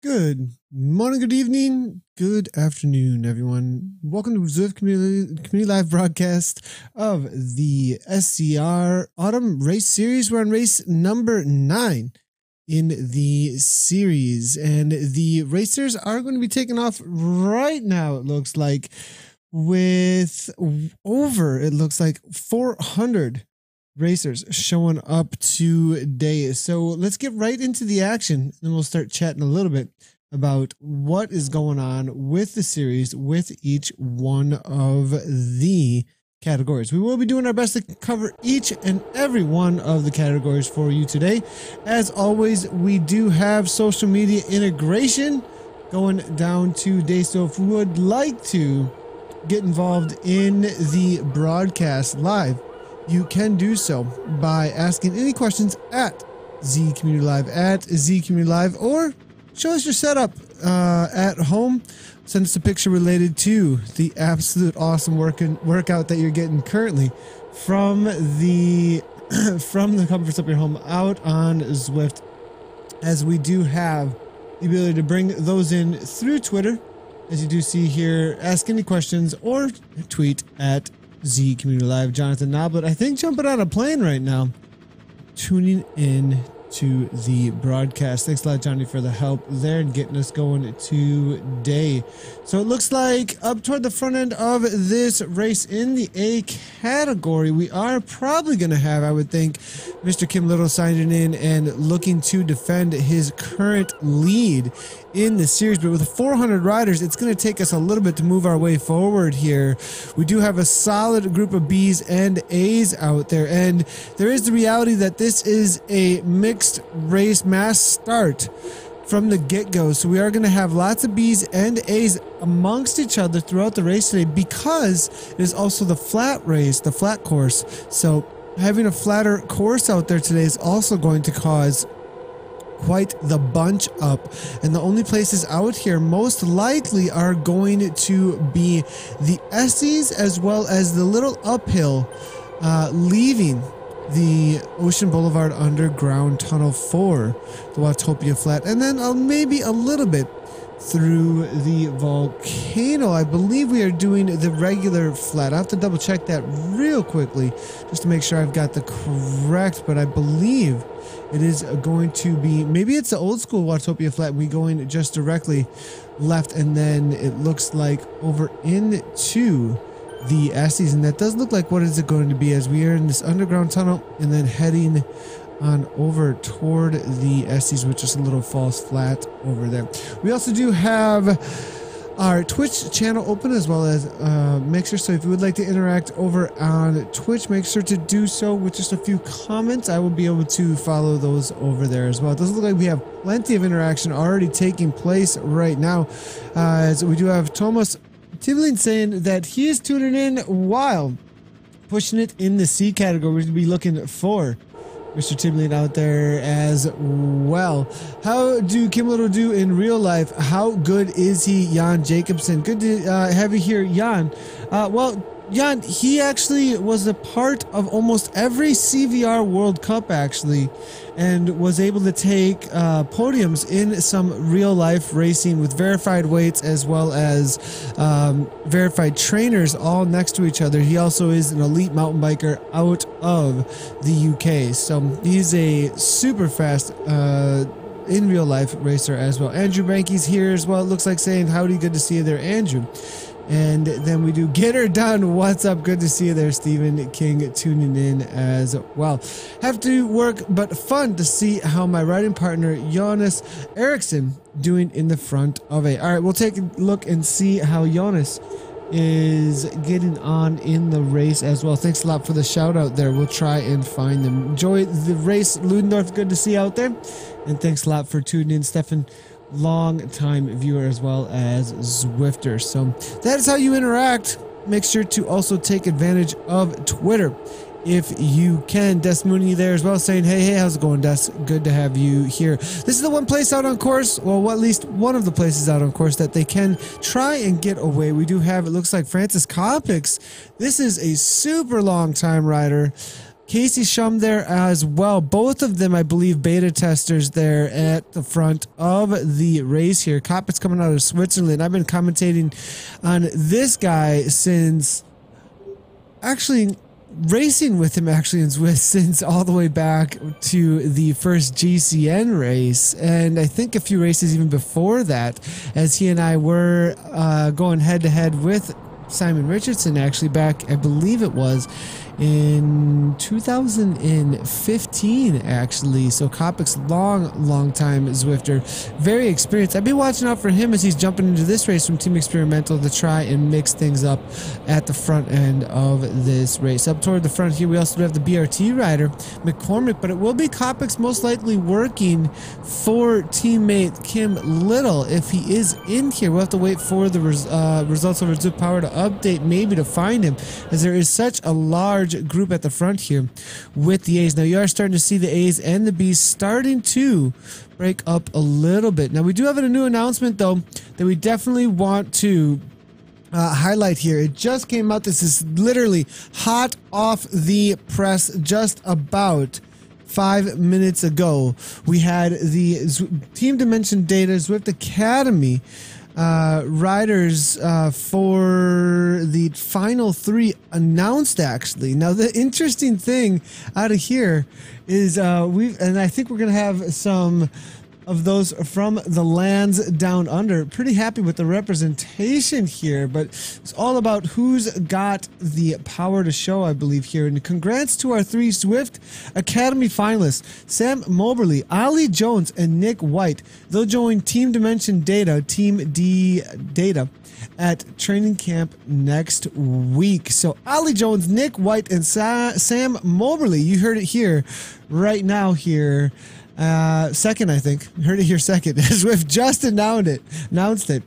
Good morning, good evening, good afternoon, everyone. Welcome to Zwift Community Live broadcast of the SZR Autumn Race Series. We're on race number 9 in the series, and the racers are going to be taking off right now, it looks like, with it looks like 400 racers showing up today. So let's get right into the action, and we'll start chatting a little bit about what is going on with the series with each one of the categories. We will be doing our best to cover each and every one of the categories for you today. As always, we do have social media integration going down today, so if you would like to get involved in the broadcast live, you can do so by asking any questions at Z Community Live, or show us your setup at home. Send us a picture related to the absolute awesome workout that you're getting currently from the comforts of your home out on Zwift, as we do have the ability to bring those in through Twitter, as you do see here. Ask any questions or tweet at Z Community Live. Jonathan Noblet, I think, jumping on a plane right now, tuning in to the broadcast. Thanks a lot, Johnny, for the help there and getting us going today. So it looks like up toward the front end of this race in the A category, we are probably going to have, I would think, Mr. Kim Little signing in and looking to defend his current lead in the series. But with 400 riders, it's going to take us a little bit to move our way forward here. We do have a solid group of B's and A's out there, and there is the reality that this is a mixed race mass start from the get-go, so we are going to have lots of B's and A's amongst each other throughout the race today, because it is also the flat race, the flat course. So having a flatter course out there today is also going to cause quite the bunch up, and the only places out here most likely are going to be the S's as well as the little uphill leaving the Ocean Boulevard Underground Tunnel for the Watopia Flat, and then maybe a little bit through the volcano. I believe we are doing the regular flat. I have to double check that real quickly just to make sure I've got the correct, but I believe it is going to be, maybe it's the old school Watopia Flat. We going just directly left, and then it looks like over into the Estes, and that does look like what is it going to be, as we are in this underground tunnel and then heading on over toward the Estes, which is a little false flat over there. We also do have our Twitch channel open, as well as make sure, so if you would like to interact over on Twitch, make sure to do so with just a few comments. I will be able to follow those over there as well. It does look like we have plenty of interaction already taking place right now, as we do have Thomas Tibling saying that he is tuning in while pushing it in the C category. We'll be looking for Mr. Tibling out there as well. How do Kim Little do in real life? How good is he? Jan Jacobson. Good to have you here, Jan. Well, Jan, he actually was a part of almost every CVR World Cup, actually, and was able to take podiums in some real life racing with verified weights as well as verified trainers all next to each other. He also is an elite mountain biker out of the UK, so he's a super fast in real life racer as well. Andrew Banky's here as well, it looks like, saying howdy, good to see you there, Andrew. And then we do Get Her Done. What's up? Good to see you there, Stephen King, tuning in as well. Have to work, but fun to see how my riding partner, Jonas Eriksson, doing in the front of A. All right, we'll take a look and see how Jonas is getting on in the race as well. Thanks a lot for the shout out there. We'll try and find them. Enjoy the race, Ludendorff. Good to see you out there. And thanks a lot for tuning in, Stefan. Long time viewer as well as Zwifter. So that is how you interact. Make sure to also take advantage of Twitter if you can. Des Mooney there as well, saying hey, how's it going, Des? Good to have you here. This is the one place out on course, well, at least one of the places out on course that they can try and get away. We do have, it looks like, Francis Kopix. This is a super long time rider Casey Shum there as well. Both of them, I believe, beta testers there at the front of the race here. Koppit's coming out of Switzerland. I've been commentating on this guy since actually racing with him in Zwift since all the way back to the first GCN race, and I think a few races even before that, as he and I were going head to head with Simon Richardson actually back, I believe it was in 2015 actually. So Koppik's long time Zwifter, very experienced. I've been watching out for him as he's jumping into this race from Team Experimental to try and mix things up at the front end of this race. Up toward the front here we also have the BRT rider McCormick, but it will be Koppik's most likely working for teammate Kim Little if he is in here. We'll have to wait for the results over Zwift Power to update, maybe to find him, as there is such a large group at the front here with the A's. Now you are starting to see the A's and the B's starting to break up a little bit. Now we do have a new announcement though that we definitely want to highlight here. It just came out. This is literally hot off the press just about 5 minutes ago. We had the Team Dimension Data Zwift Academy riders for the final 3 announced actually. Now the interesting thing out of here is and I think we're gonna have some of those from the lands down under. Pretty happy with the representation here, but it's all about who's got the power to show, I believe, here. And congrats to our 3 Zwift Academy finalists, Sam Moberly, Ali Jones, and Nick White. They'll join Team Dimension Data, Team D Data, at training camp next week. So Ali Jones, Nick White, and Sam Moberly, you heard it here right now here. Second, I think. Heard it here second. Zwift just announced it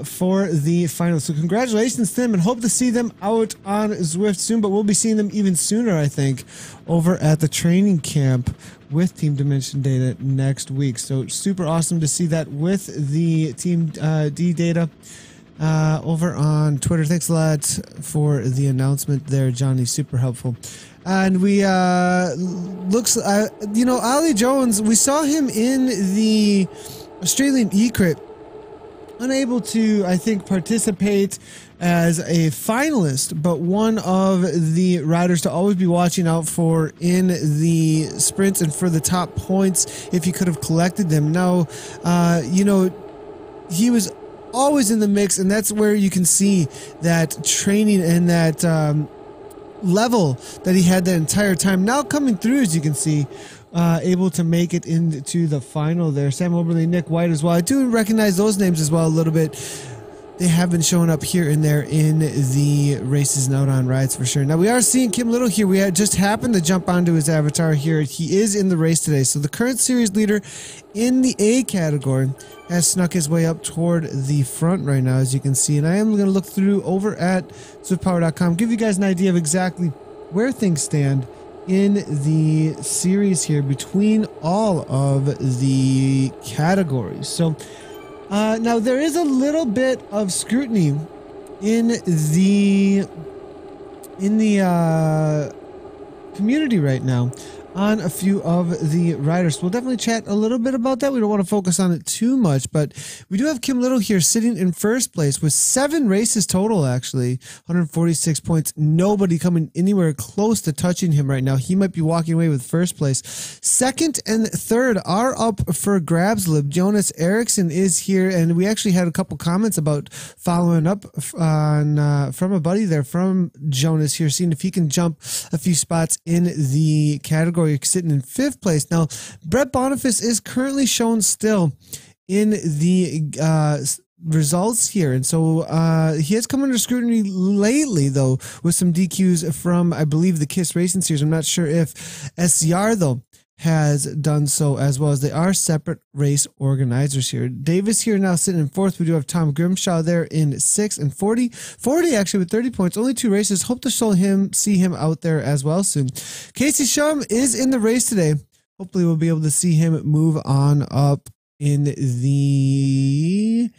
for the finals. So congratulations to them, and hope to see them out on Zwift soon, but we'll be seeing them even sooner, I think, over at the training camp with Team Dimension Data next week. So super awesome to see that with the Team D Data over on Twitter. Thanks a lot for the announcement there, Johnny. Super helpful. And we, you know, Ali Jones, we saw him in the Australian E-Crit, unable to, I think, participate as a finalist, but one of the riders to always be watching out for in the sprints and for the top points if he could have collected them. Now, you know, he was always in the mix, and that's where you can see that training and that level that he had the entire time now coming through, as you can see, able to make it into the final there. Sam Oberly, Nick White as well. I do recognize those names as well a little bit. They have been showing up here and there in the races and out on rides for sure. Now we are seeing Kim Little here. We had just happened to jump onto his avatar here. He is in the race today. So the current series leader in the A category has snuck his way up toward the front right now, as you can see. And I am going to look through over at SwiftPower.com, give you guys an idea of exactly where things stand in the series here between all of the categories. So now there is a little bit of scrutiny in the community right now on a few of the riders. We'll definitely chat a little bit about that. We don't want to focus on it too much, but we do have Kim Little here sitting in first place with 7 races total, actually, 146 points. Nobody coming anywhere close to touching him right now. He might be walking away with first place. Second and third are up for grabs. Jonas Eriksson is here, and we actually had a couple comments about following up on from a buddy there from Jonas here, seeing if he can jump a few spots in the category, sitting in 5th place. Now, Brett Boniface is currently shown still in the results here, and so he has come under scrutiny lately, though, with some DQs from, I believe, the KISS Racing Series. I'm not sure if SZR, though, has done so as well, as they are separate race organizers here. Davis here now sitting in 4th. We do have Tom Grimshaw there in 6th, and 40 actually with 30 points. Only 2 races. Hope to see him out there as well soon. Casey Shum is in the race today. Hopefully we'll be able to see him move on up in the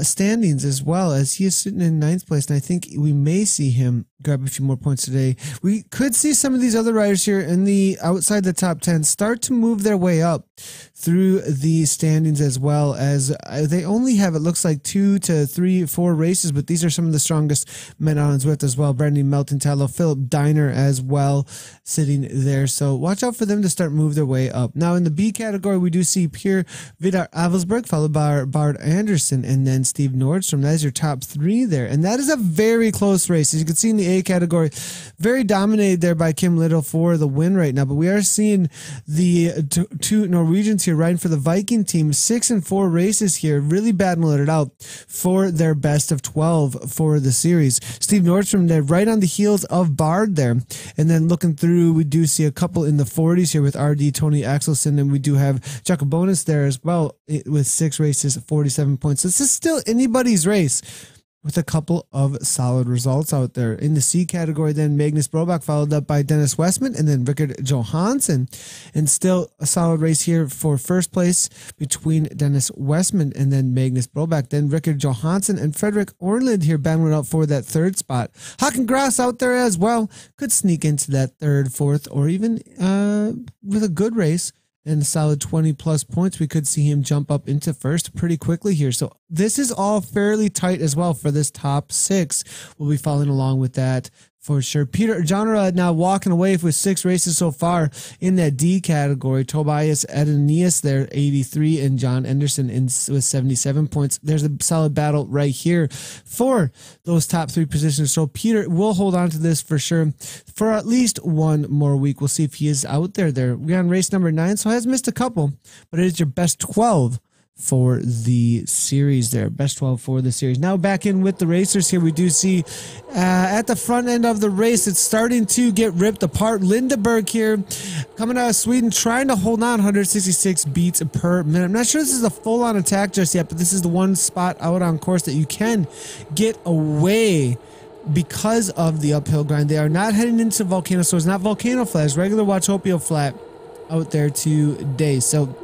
standings as well, as he is sitting in 9th place, and I think we may see him grab a few more points today. We could see some of these other riders here in the outside the top 10 start to move their way up through the standings, as well as they only have, it looks like, 2 to 3, 4 races, but these are some of the strongest men on Zwift as well. Brendan Melton Tallow, Philip Diner as well sitting there, so watch out for them to start move their way up. Now in the B category, we do see Pierre Vidar Avelsberg, followed by Bard Anderson, and then Steve Nordstrom. That is your top 3 there, and that is a very close race. As you can see in the A category, very dominated there by Kim Little for the win right now, but we are seeing the two Norwegians here riding for the Viking team, 6 and 4 races here, really battling it out for their best of 12 for the series. Steve Nordstrom there right on the heels of Bard there, and then looking through, we do see a couple in the 40s here with RD Tony Axelson, and we do have Jacobonus there as well with 6 races, 47 points. This is still anybody's race, with a couple of solid results out there. In the C category, then Magnus Broback, followed up by Dennis Westman and then Rickard Johansson. And still a solid race here for first place between Dennis Westman and then Magnus Broback. Then Rickard Johansson and Frederick Orland here battling out for that 3rd spot. Hakan Grass out there as well. Could sneak into that 3rd, 4th, or even with a good race and a solid 20 plus points, we could see him jump up into 1st pretty quickly here. So this is all fairly tight as well for this top 6. We'll be following along with that for sure. Peter Jonara now walking away with 6 races so far in that D category. Tobias Edenius there, 83, and John Anderson with 77 points. There's a solid battle right here for those top 3 positions. So Peter will hold on to this for sure for at least one more week. We'll see if he is out there. We're on race number 9, so has missed a couple, but it is your best 12 for the series there. Best 12 for the series. Now back in with the racers here. We do see at the front end of the race, it's starting to get ripped apart. Lindeberg here coming out of Sweden, trying to hold on, 166 beats per minute. I'm not sure this is a full-on attack just yet, but this is the one spot out on course that you can get away because of the uphill grind. They are not heading into Volcano, so it's not Volcano Flat, it's regular Watopia Flat out there today. So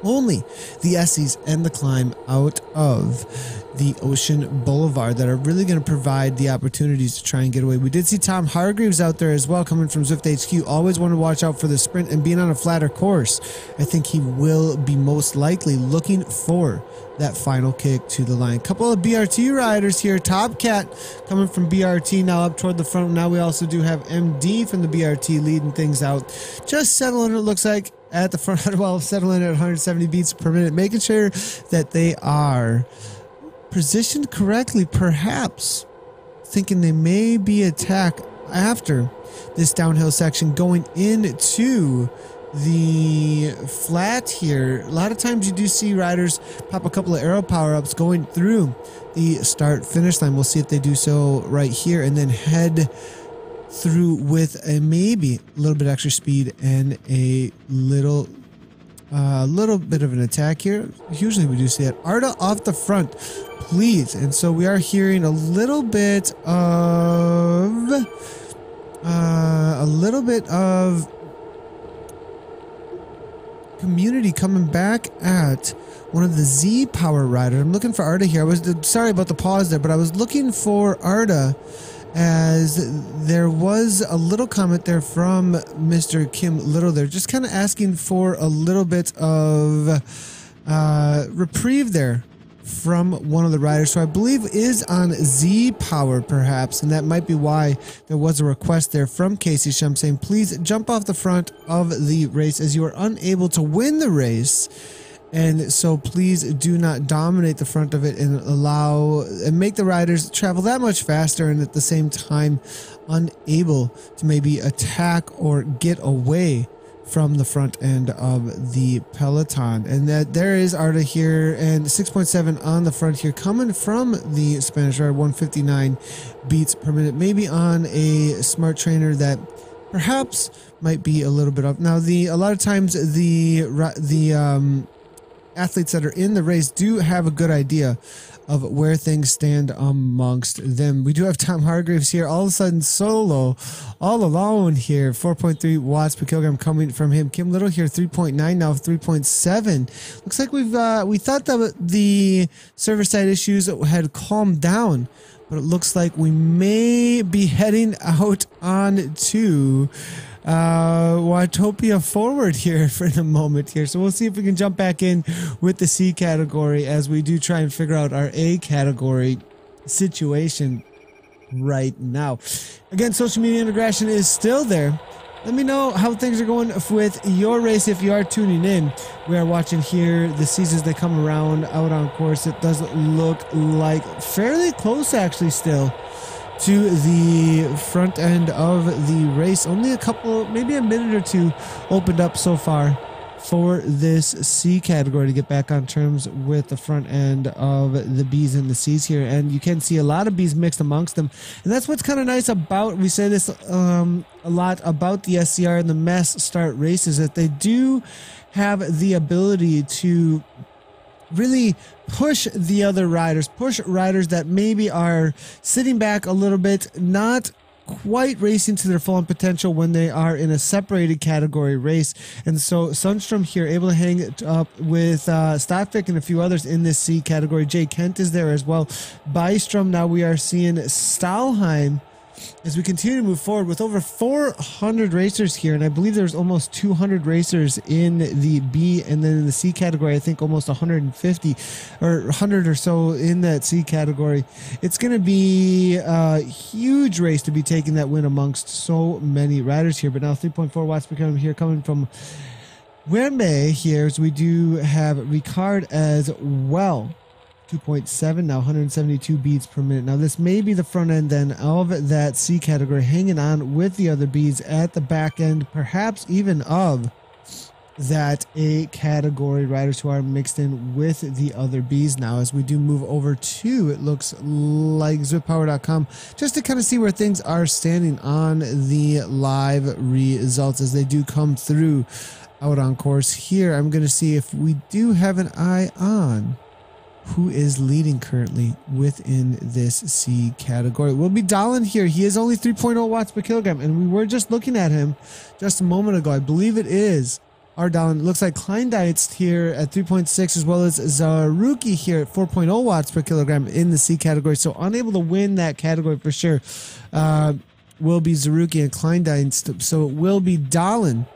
only the Essies and the climb out of the Ocean Boulevard that are really going to provide the opportunities to try and get away. We did see Tom Hargreaves out there as well, coming from Zwift HQ. Always want to watch out for the sprint and being on a flatter course. I think he will be most likely looking for that final kick to the line. Couple of BRT riders here. Top Cat coming from BRT now up toward the front. Now we also do have MD from the BRT leading things out. Just settling, it looks like, at the front, well, settling at 170 beats per minute, making sure that they are positioned correctly, perhaps thinking they may be attacked after this downhill section going into the flat here. A lot of times you do see riders pop a couple of aero power-ups going through the start-finish line. We'll see if they do so right here, and then head through with a maybe a little bit extra speed and a little bit of an attack here. Usually we do see that. Arda off the front, please. And so we are hearing a little bit of community coming back at one of the Z Power riders. I'm looking for Arda here. I was sorry about the pause there, but I was looking for Arda, as there was a little comment there from Mr. Kim Little there, just kind of asking for a little bit of reprieve there from one of the riders, so I believe is on Z Power perhaps, and that might be why there was a request there from Casey Shum saying, please jump off the front of the race as you are unable to win the race. And so please do not dominate the front of it and allow and make the riders travel that much faster, and at the same time unable to maybe attack or get away from the front end of the peloton. And that there is Arda here, and 6.7 on the front here coming from the Spanish rider, 159 beats per minute, maybe on a smart trainer that perhaps might be a little bit up. Now a lot of times the athletes that are in the race do have a good idea of where things stand amongst them. We do have Tom Hargreaves here, all of a sudden solo, all alone here. 4.3 watts per kilogram coming from him. Kim Little here, 3.9, now 3.7. Looks like we thought that the server side issues had calmed down, but it looks like we may be heading out on to Watopia forward here for the moment here. So we'll see if we can jump back in with the C category as we do try and figure out our A category situation right now. Again, social media integration is still there. Let me know how things are going with your race if you are tuning in. We are watching here the C's as they come around out on course. It does look like fairly close actually still to the front end of the race. Only a couple, maybe a minute or two opened up so far for this C category to get back on terms with the front end of the B's and the C's here. And you can see a lot of B's mixed amongst them. And that's what's kind of nice about, we say this a lot about the SCR and the mass start races, that they do have the ability to really push the other riders, push riders that maybe are sitting back a little bit, not quite racing to their full potential when they are in a separated category race. And so Sundstrom here able to hang it up with Stotvik and a few others in this C category. Jay Kent is there as well. Bystrom, now we are seeing Stahlheim as we continue to move forward with over 400 racers here, and I believe there's almost 200 racers in the B, and then in the C category I think almost 150 or 100 or so in that C category. It's going to be a huge race to be taking that win amongst so many riders here. But now 3.4 watts per kilogram here coming from Wembe here, as we do have Ricard as well. 2.7 now, 172 beats per minute. Now this may be the front end then of that C category, hanging on with the other beats at the back end, perhaps even of that A category riders who are mixed in with the other B's now, as we do move over to, it looks like zwiftpower.com, just to kind of see where things are standing on the live results as they do come through out on course here. I'm going to see if we do have an eye on who is leading currently within this C category. We'll be Dahlin here. He is only 3.0 watts per kilogram, and we were just looking at him just a moment ago. I believe it is our Dahlin. It looks like Kleindienst here at 3.6, as well as Zaruki here at 4.0 watts per kilogram in the C category. So unable to win that category for sure will be Zaruki and Kleindienst. So it will be Dahlin,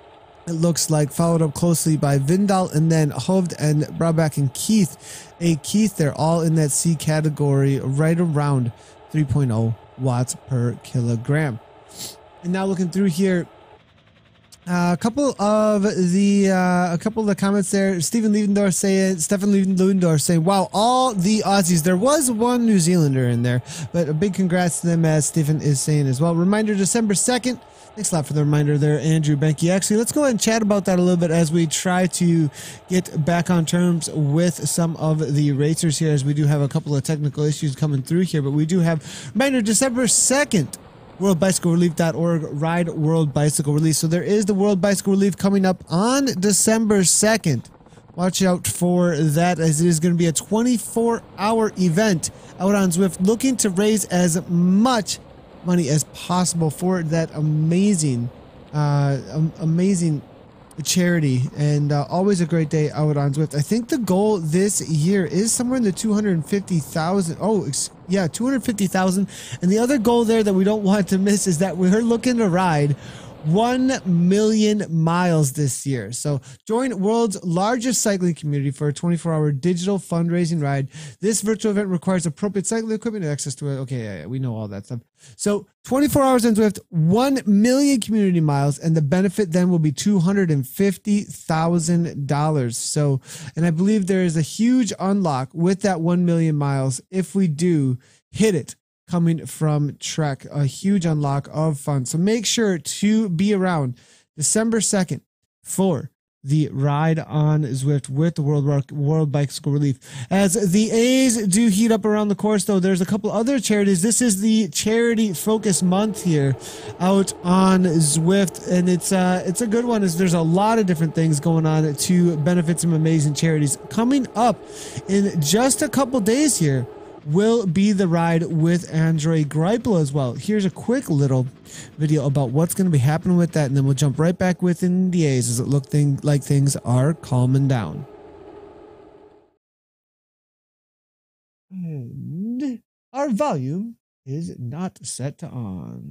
it looks like, followed up closely by Vindal, and then Hovd and Brabak and Keith. Keith, they're all in that C category, right around 3.0 watts per kilogram. And now looking through here, a couple of the comments there. Stefan Levendorf saying, wow, all the Aussies. There was one New Zealander in there, but a big congrats to them, as Stephen is saying as well. Reminder, December 2nd. Thanks a lot for the reminder there, Andrew Benke. Actually, let's go ahead and chat about that a little bit as we try to get back on terms with some of the racers here, as we do have a couple of technical issues coming through here. But we do have, reminder, December 2nd, worldbicyclerelief.org, Ride World Bicycle Relief. So there is the World Bicycle Relief coming up on December 2nd. Watch out for that, as it is going to be a 24-hour event out on Zwift, looking to raise as much money as possible for that amazing charity, and always a great day out on Zwift. I think the goal this year is somewhere in the 250,000. Oh, yeah, 250,000. And the other goal there that we don't want to miss is that we're looking to ride 1 million miles this year. So join world's largest cycling community for a 24-hour digital fundraising ride. This virtual event requires appropriate cycling equipment and access to it. Okay, yeah, we know all that stuff. So 24 hours on Zwift, 1 million community miles, and the benefit then will be $250,000. So, and I believe there is a huge unlock with that 1 million miles if we do hit it, coming from Trek, a huge unlock of fun. So make sure to be around December 2nd for the ride on Zwift with the World Bicycle Relief. As the A's do heat up around the course, though, there's a couple other charities. This is the charity focus month here out on Zwift, and it's a good one. There's a lot of different things going on to benefit some amazing charities. Coming up in just a couple days here will be the ride with Andre Greipel as well. Here's a quick little video about what's going to be happening with that, and then we'll jump right back within the A's as it looks like things are calming down. And our volume is not set to on.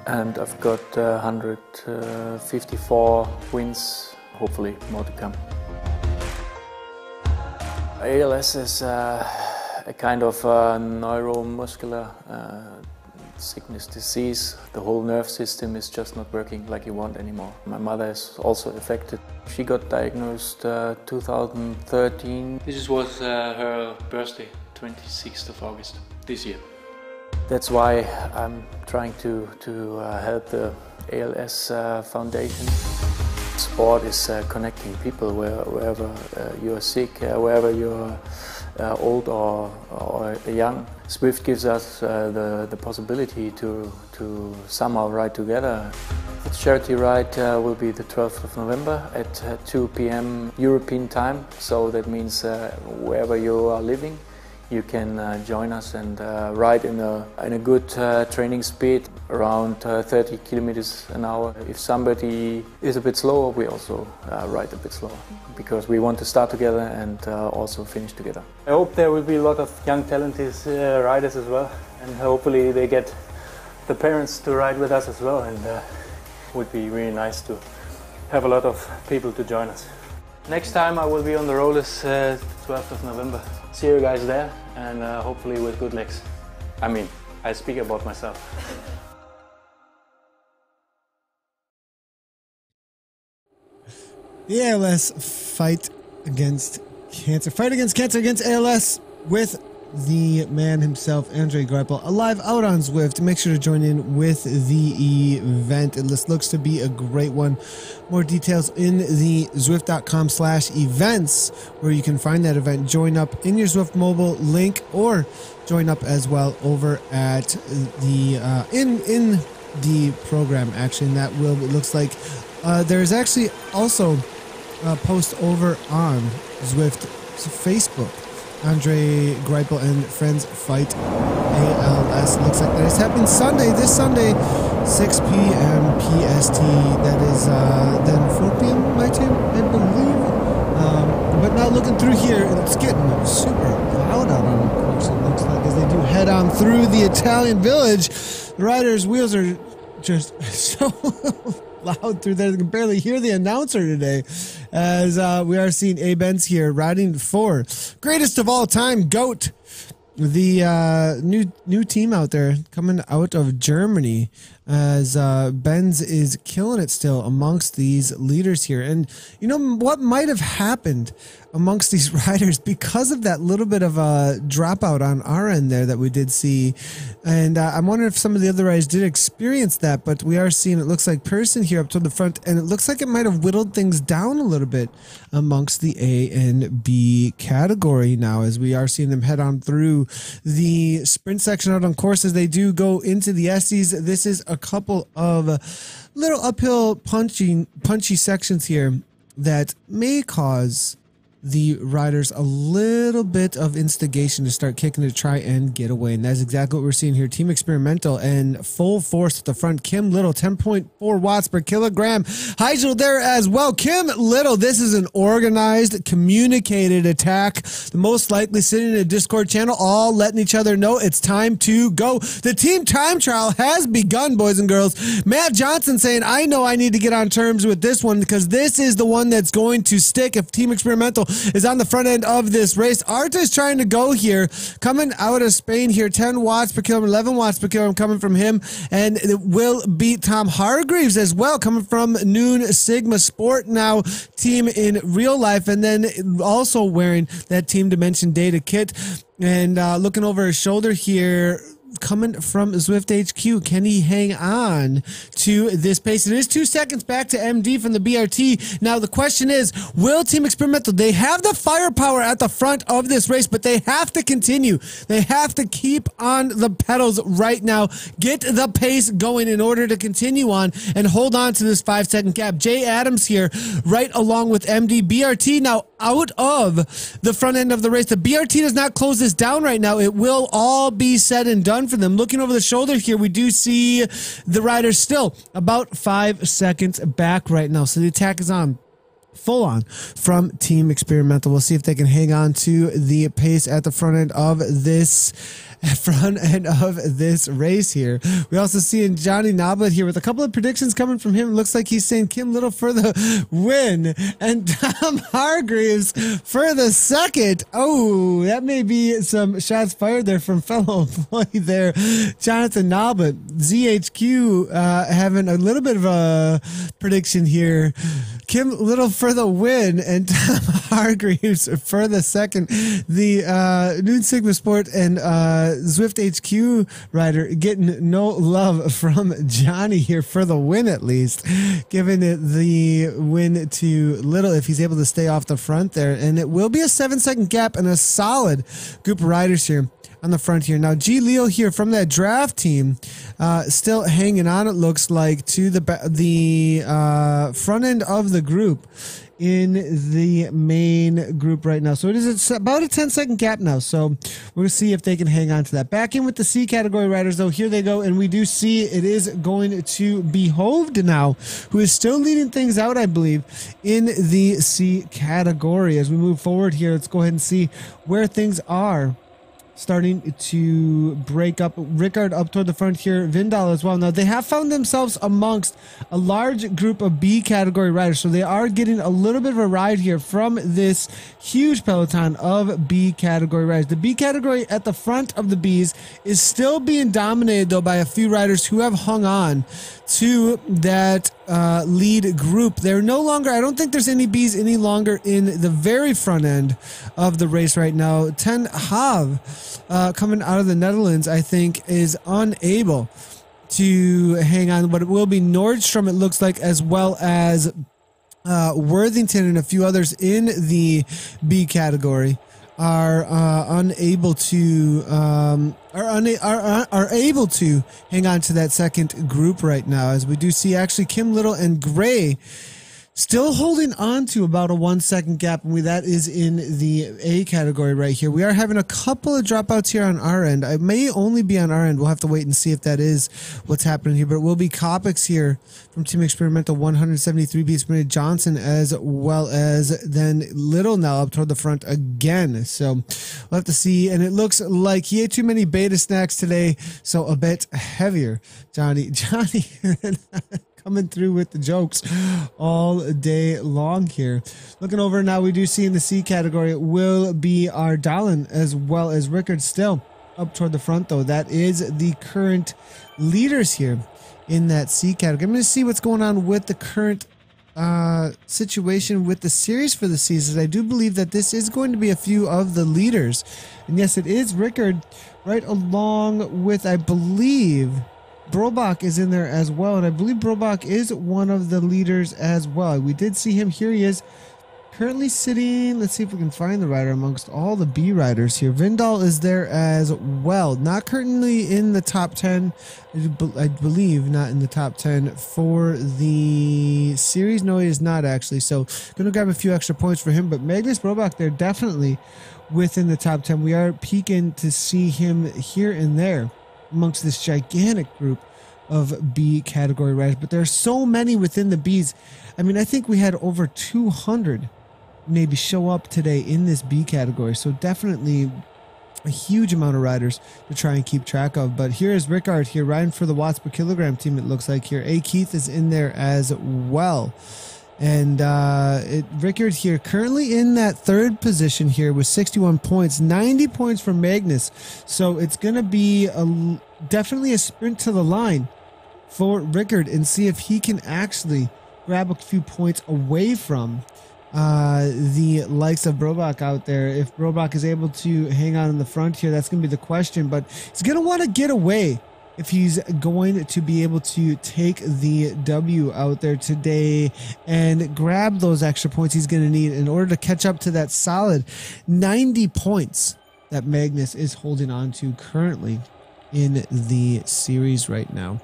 And I've got 154 wins, hopefully more to come. ALS is a kind of neuromuscular sickness disease. The whole nerve system is just not working like you want anymore. My mother is also affected. She got diagnosed 2013. This was her birthday, 26th of August this year. That's why I'm trying to help the ALS Foundation. Sport is connecting people wherever you're sick, wherever you're old or young. Zwift gives us the possibility to somehow ride together. The charity ride will be the 12th of November at 2 p.m. European time, so that means wherever you are living, you can join us and ride in a good training speed, around 30 kilometers an hour. If somebody is a bit slower, we also ride a bit slower, because we want to start together and also finish together. I hope there will be a lot of young talented riders as well, and hopefully they get the parents to ride with us as well, and it would be really nice to have a lot of people to join us. Next time I will be on the rollers 12th of November. See you guys there, and hopefully with good legs. I mean, I speak about myself. The ALS fight against cancer. Fight against cancer against ALS with the man himself, Andre Greipel, alive out on Zwift. Make sure to join in with the event. It looks to be a great one. More details in the Zwift.com/events, where you can find that event. Join up in your Zwift mobile link, or join up as well over at the in the program. Actually, and that will, it looks like there's actually also a post over on Zwift Facebook. Andre Greipel and Friends Fight ALS. Looks like that is happening Sunday, this Sunday, 6 p.m. PST. That is then 4 p.m. my time, I believe. But now looking through here, it's getting super loud out on the course, it looks like, as they do head on through the Italian village. The riders' wheels are just so loud through there, they can barely hear the announcer today, as we are seeing Abe Benz here riding for greatest of all time, GOAT, the new team out there coming out of Germany, as Benz is killing it still amongst these leaders here. And you know what might have happened amongst these riders because of that little bit of a dropout on our end there that we did see, and I'm wondering if some of the other riders did experience that. But we are seeing, it looks like, Person here up to the front, and it looks like it might have whittled things down a little bit amongst the A and B category now, as we are seeing them head on through the sprint section out on course as they do go into the S's. This is a couple of little uphill punchy sections here that may cause the riders a little bit of instigation to start kicking to try and get away. And that's exactly what we're seeing here. Team Experimental and full force at the front. Kim Little, 10.4 watts per kilogram. Heigel there as well. Kim Little, this is an organized, communicated attack. The most likely sitting in a Discord channel, all letting each other know it's time to go. The team time trial has begun, boys and girls. Matt Johnson saying, I know I need to get on terms with this one, because this is the one that's going to stick if Team Experimental is on the front end of this race. Arta is trying to go here, coming out of Spain here, 10 watts per kilogram, 11 watts per kilogram coming from him, and it will beat Tom Hargreaves as well, coming from Noon Sigma Sport now team in real life, and then also wearing that Team Dimension Data kit. And looking over his shoulder here, coming from Zwift HQ. Can he hang on to this pace? It is 2 seconds back to MD from the BRT. Now the question is, will Team Experimental, they have the firepower at the front of this race, but they have to continue. They have to keep on the pedals right now, get the pace going in order to continue on and hold on to this 5-second gap. Jay Adams here right along with MD. BRT now out of the front end of the race. The BRT does not close this down right now. It will all be said and done for them. Looking over the shoulder here, we do see the riders still about 5 seconds back right now. So the attack is on. Full on from Team Experimental. We'll see if they can hang on to the pace at the front end of this race here. We also see in Johnny Noblet here with a couple of predictions coming from him. It looks like he's saying Kim Little for the win and Tom Hargreaves for the second. Oh, that may be some shots fired there from fellow employee there, Jonathan Noblet. ZHQ having a little bit of a prediction here. Kim Little for the win and Tom Hargreaves for the second. The Noon Sigma Sport and Zwift HQ rider getting no love from Johnny here for the win, at least, giving it the win to Little if he's able to stay off the front there. And it will be a 7-second gap and a solid group of riders here on the front here. Now, G. Leo here from that draft team, still hanging on, it looks like, to the front end of the group in the main group right now. So it's about a 10-second gap now. So we're going to see if they can hang on to that. Back in with the C category riders, though. Here they go. And we do see it is going to be Hoved now, who is still leading things out, I believe, in the C category. As we move forward here, let's go ahead and see where things are starting to break up. Rickard up toward the front here. Vindal as well. Now, they have found themselves amongst a large group of B category riders, so they are getting a little bit of a ride here from this huge peloton of B category riders. The B category at the front of the Bs is still being dominated, though, by a few riders who have hung on to that lead group. They're no longer, I don't think there's any Bs any longer in the very front end of the race right now. Ten Hav coming out of the Netherlands, I think, is unable to hang on, but it will be Nordstrom, it looks like, as well as Worthington and a few others in the B category are unable to are able to hang on to that second group right now, as we do see actually Kim Little and Gray still holding on to about a 1-second gap, and that is in the A category right here. We are having a couple of dropouts here on our end. I may only be on our end. We'll have to wait and see if that is what's happening here, but it will be Kopix here from Team Experimental, 173 beats Maria Johnson, as well as then Little now up toward the front again. So we'll have to see, and it looks like he ate too many beta snacks today, so a bit heavier. Johnny coming through with the jokes all day long here. Looking over now, we do see in the C category it will be our Dallin as well as Rickard still up toward the front, though. That is the current leaders here in that C category. I'm going to see what's going on with the current situation with the series for the season. I do believe that this is going to be a few of the leaders. And yes, it is Rickard right along with, I believe, Brobach is in there as well, and I believe Brobach is one of the leaders as well. We did see him. Here he is, currently sitting. Let's see if we can find the rider amongst all the B riders here. Vindal is there as well. Not currently in the top 10. I believe not in the top 10 for the series. No, he is not actually. So going to grab a few extra points for him. But Magnus Brobach, they're definitely within the top 10. We are peeking to see him here and there amongst this gigantic group of B category riders, but there are so many within the Bs. I mean, I think we had over 200 maybe show up today in this B category, so definitely a huge amount of riders to try and keep track of. But here is Rickard here riding for the watts per kilogram team, it looks like here. A. Keith is in there as well. And Rickard here currently in that third position here with 61 points, 90 points from Magnus. So it's going to be definitely a sprint to the line for Rickard and see if he can actually grab a few points away from the likes of Brobach out there. If Brobach is able to hang on in the front here, that's going to be the question, but he's going to want to get away if he's going to be able to take the W out there today and grab those extra points he's going to need in order to catch up to that solid 90 points that Magnus is holding on to currently in the series right now.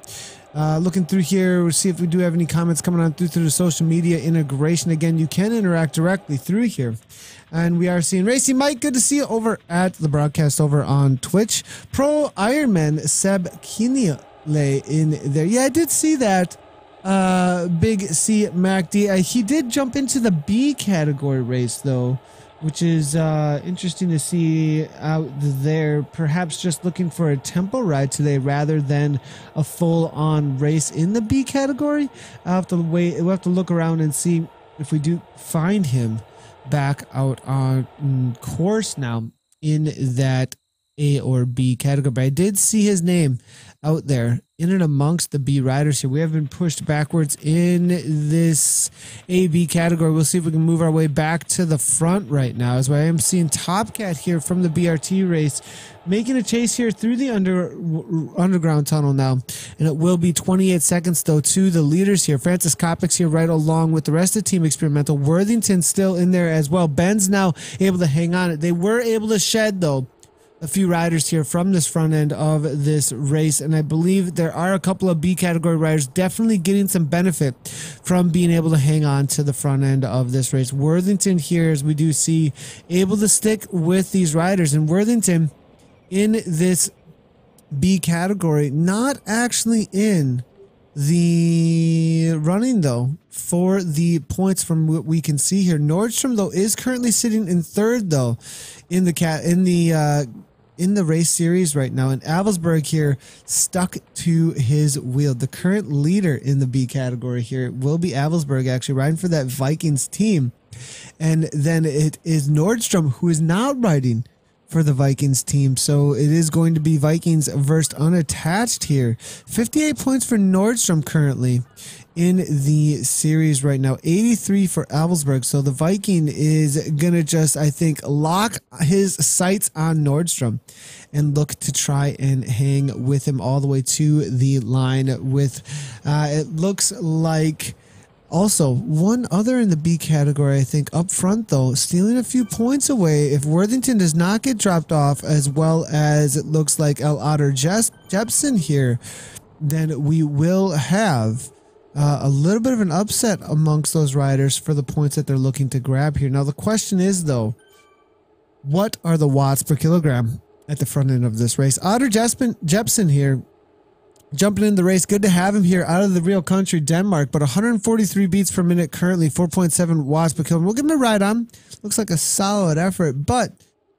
Looking through here, we'll see if we do have any comments coming on through the social media integration. Again, you can interact directly through here. And we are seeing Racy Mike, good to see you over at the broadcast over on Twitch. Pro Ironman Seb Kinele in there. Yeah, I did see that. Big C MacD. He did jump into the B category race though, which is interesting to see out there. Perhaps just looking for a tempo ride today rather than a full-on race in the B category. I'll have to wait. We'll have to look around and see if we do find him back out on course now in that A or B category. But I did see his name out there in and amongst the B riders here. We have been pushed backwards in this A-B category. We'll see if we can move our way back to the front right now, as I am seeing Top Cat here from the BRT race making a chase here through the underground tunnel now, and it will be 28 seconds though to the leaders here. Francis Kopic's here right along with the rest of Team Experimental. Worthington still in there as well. Ben's now able to hang on. They were able to shed though a few riders here from this front end of this race, and I believe there are a couple of B category riders definitely getting some benefit from being able to hang on to the front end of this race. Worthington here, as we do see, able to stick with these riders, and Worthington in this B category not actually in the running though for the points from what we can see here. Nordstrom though is currently sitting in third though in the race series right now, and Avelsberg here stuck to his wheel. The current leader in the B category here will be Avelsberg, actually riding for that Vikings team, and then it is Nordstrom who is not riding for the Vikings team. So it is going to be Vikings versus unattached here. 58 points for Nordstrom currently in the series right now. 83 for Avelsberg. So the Viking is going to just, I think, lock his sights on Nordstrom and look to try and hang with him all the way to the line with, it looks like, also, one other in the B category, I think, up front, though, stealing a few points away. If Worthington does not get dropped off, as well as it looks like El Otter Jepson here, then we will have a little bit of an upset amongst those riders for the points that they're looking to grab here. Now, the question is, though, what are the watts per kilogram at the front end of this race? Otter Jepson here, jumping in the race. Good to have him here out of the real country, Denmark, but 143 beats per minute currently, 4.7 watts per kilogram. We'll give him a ride on. Looks like a solid effort, but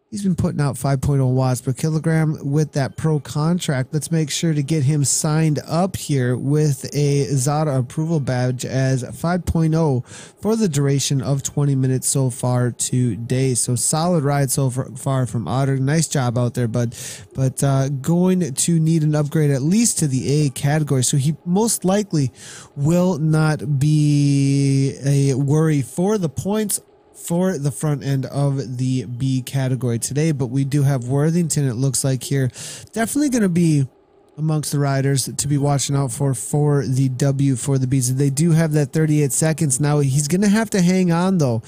he's been putting out 5.0 watts per kilogram with that pro contract. Let's make sure to get him signed up here with a Zada approval badge as 5.0 for the duration of 20 minutes so far today. So solid ride so far from Otter. Nice job out there, bud. But going to need an upgrade at least to the A category. So he most likely will not be a worry for the points for the front end of the B category today, but we do have Worthington, it looks like here, definitely going to be amongst the riders to be watching out for the W for the Bs. They do have that 38 seconds now. He's going to have to hang on though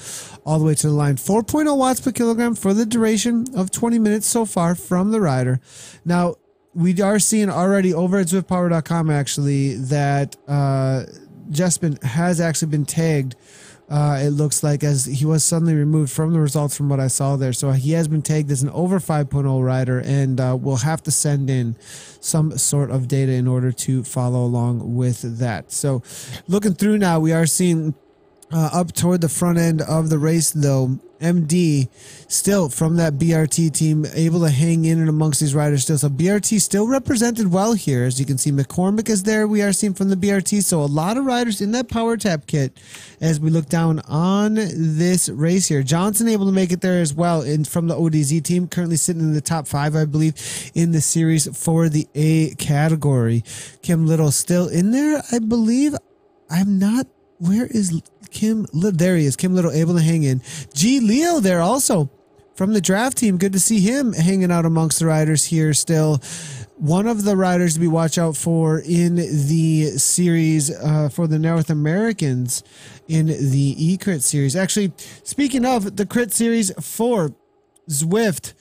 all the way to the line. 4.0 watts per kilogram for the duration of 20 minutes so far from the rider. Now we are seeing already over at ZwiftPower.com actually that Jespin has actually been tagged. It looks like, as he was suddenly removed from the results from what I saw there. So he has been tagged as an over 5.0 rider, and we'll have to send in some sort of data in order to follow along with that. So looking through now, we are seeing up toward the front end of the race though, MD still from that BRT team able to hang in and amongst these riders still. So BRT still represented well here. As you can see, McCormick is there. We are seeing from the BRT. So a lot of riders in that power tap kit as we look down on this race here. Johnson able to make it there as well from the ODZ team, currently sitting in the top 5, I believe, in the series for the A category. Kim Little still in there, I believe. I'm not where is Kim? There he is. Kim Little able to hang in. G. Leo there also from the draft team. Good to see him hanging out amongst the riders here still. One of the riders to be watch out for in the series for the North Americans in the E-Crit series. Actually, speaking of the Crit series for Zwift,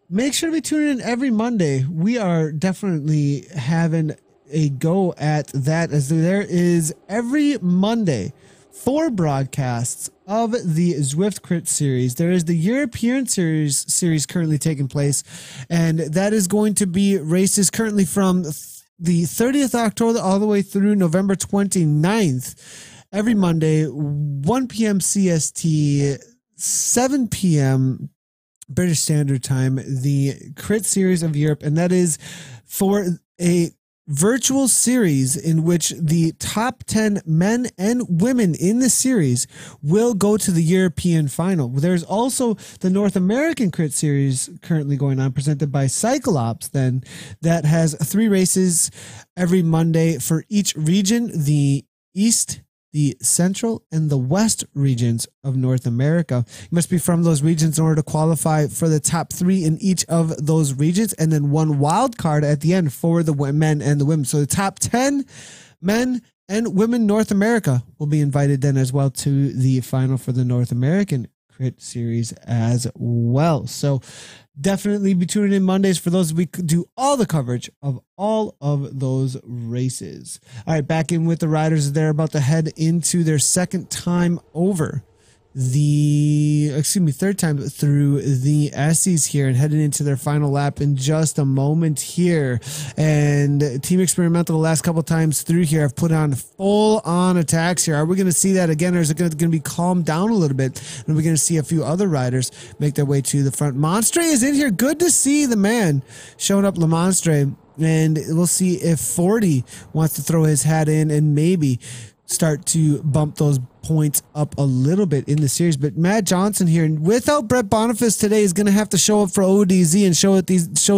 make sure to be tuning in every Monday. We are definitely having a go at that, as there is every Monday 4 broadcasts of the Zwift Crit series. There is the European series currently taking place, and that is going to be races currently from the 30th October all the way through November 29th. Every Monday, 1 p.m. CST, 7 p.m. British Standard Time, the Crit series of Europe, and that is for a virtual series in which the top 10 men and women in the series will go to the European final. There's also the North American Crit series currently going on, presented by Cyclops, then, that has 3 races every Monday for each region: the East, the Central, and the West regions of North America. You must be from those regions in order to qualify for the top 3 in each of those regions, and then 1 wild card at the end for the men and the women. So the top 10 men and women North America will be invited then as well to the final for the North American Crit series as well. So definitely be tuning in Mondays for those. We could do all the coverage of all of those races. All right, back in with the riders. They're about to head into their second time over third time through the S's here, and heading into their final lap in just a moment here. And Team Experimental, the last couple times through here, have put on full on attacks here. Are we going to see that again, or is it going to be calmed down a little bit? And we're going to see a few other riders make their way to the front. Monstre is in here. Good to see the man showing up, Le Monstre. And we'll see if 40 wants to throw his hat in and maybe start to bump those points up a little bit in the series. But Matt Johnson here, without Brett Boniface today, is going to have to show up for ODZ and show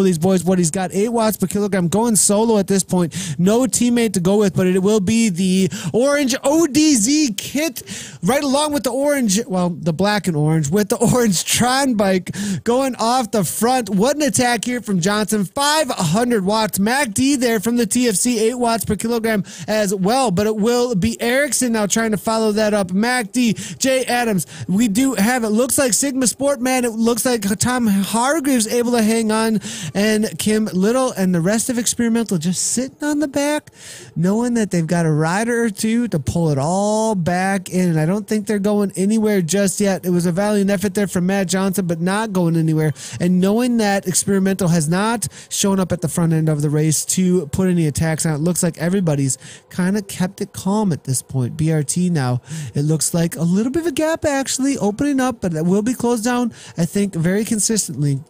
these boys what he's got. 8 watts per kilogram, going solo at this point. No teammate to go with, but it will be the orange ODZ kit right along with the orange, well, the black and orange with the orange Tron bike going off the front. What an attack here from Johnson. 500 watts. Mac D there from the TFC, 8 watts per kilogram as well, but it will be Ericsson now trying to follow that up. Mac D, Jay Adams, we do have, it looks like Sigma Sport, man. It looks like Tom Hargreaves able to hang on, and Kim Little and the rest of Experimental just sitting on the back, knowing that they've got a rider or two to pull it all back in. And I don't think they're going anywhere just yet. It was a valiant effort there from Matt Johnson, but not going anywhere. And knowing that Experimental has not shown up at the front end of the race to put any attacks on, it looks like everybody's kind of kept it calm at this point. BRT now, it looks like a little bit of a gap actually opening up, but it will be closed down, I think, very consistently